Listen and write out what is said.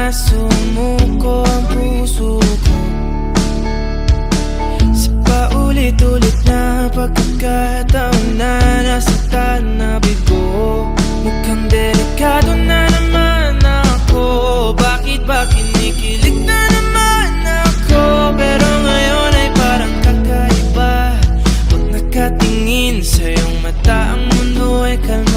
na sumuko ang puso ko sa paulit-ulit na pagkakataon na nasaktan na bigo. Mukhang delikado na naman ako. Bakit ba kinikilig na naman ako? Pero ngayon ay parang kakaiba. Pag nakatingin sa iyong mata, ang mundo ay kalma.